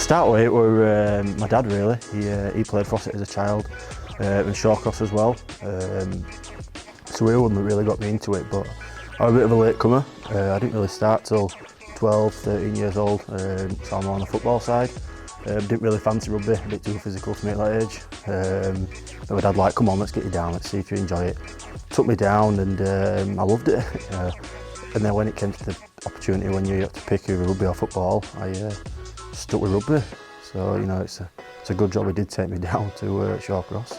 start with it were my dad really. He played for us as a child and Shawcross as well. So he wouldn't really got me into it, but I was a bit of a late comer. I didn't really start till 12, 13 years old, so I'm more on the football side. Didn't really fancy rugby, a bit too physical for me at that age. But my dad like, come on, let's get you down, let's see if you enjoy it. Took me down and I loved it. And then when it came to the opportunity when you have to pick either rugby or football, I stuck with rugby. So it's a good job he did take me down to Shawcross.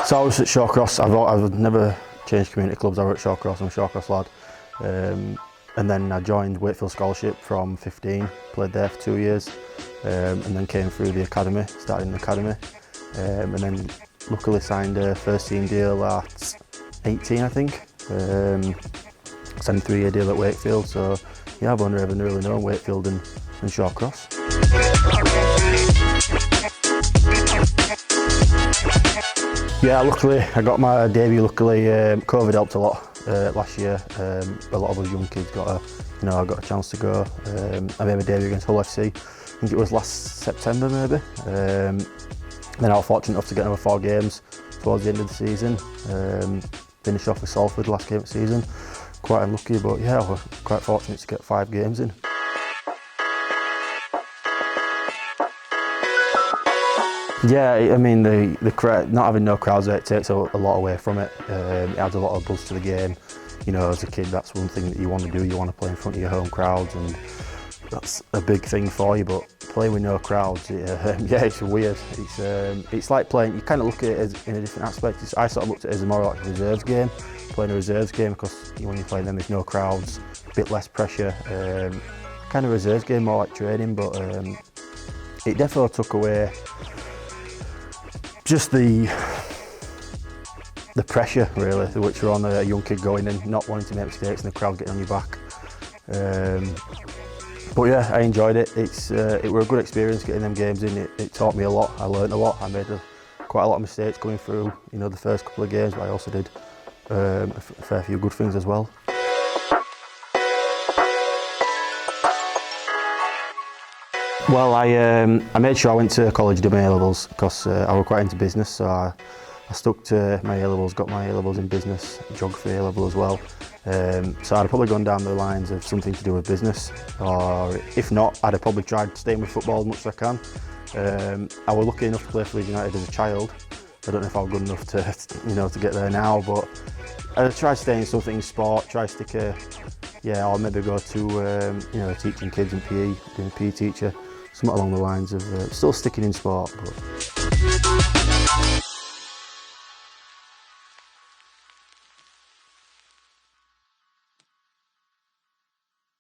So I was at Shawcross. I've never changed community clubs. I was at Shawcross. I'm a Shawcross lad. And then I joined Wakefield Scholarship from 15. Played there for 2 years, and then came through the academy. Started in the academy, and then luckily signed a first team deal at 18, I think. Signed a 3-year deal at Wakefield. So yeah, I've only ever really known Wakefield and Shawcross. Yeah, luckily I got my debut. Luckily, COVID helped a lot last year. A lot of us young kids got I got a chance to go. I made my debut against Hull FC. I think it was last September maybe. Then I was fortunate enough to get another 4 games towards the end of the season. Finished off with Salford the last game of the season. Quite unlucky, but yeah, I was quite fortunate to get 5 games in. Yeah, I mean the crowd, not having no crowds there, it takes a lot away from it. It adds a lot of buzz to the game. As a kid, that's one thing that you want to do. You want to play in front of your home crowds, and that's a big thing for you. But playing with no crowds, yeah, it's weird. It's like playing. You kind of look at it as, in a different aspect. I sort of looked at it as more like a reserves game, playing a reserves game, because when you're playing them, there's no crowds, a bit less pressure. Kind of reserves game, more like training, but it definitely took away just the pressure really, which were on a young kid going in, not wanting to make mistakes and the crowd getting on your back. But yeah, I enjoyed it. It was a good experience getting them games in. It taught me a lot. I learned a lot. I made quite a lot of mistakes going through the first couple of games, but I also did a fair few good things as well. Well, I made sure I went to college to do my A-levels because I was quite into business, so I stuck to my A-levels, got my A-levels in business, geography A-level as well. So I'd have probably gone down the lines of something to do with business, or if not, I'd have probably tried staying with football as much as I can. I was lucky enough to play for Leeds United as a child. I don't know if I was good enough to get there now, but I tried staying in something in sport, try stick or maybe go to teaching kids in PE, being a PE teacher. Something along the lines of still sticking in sport. But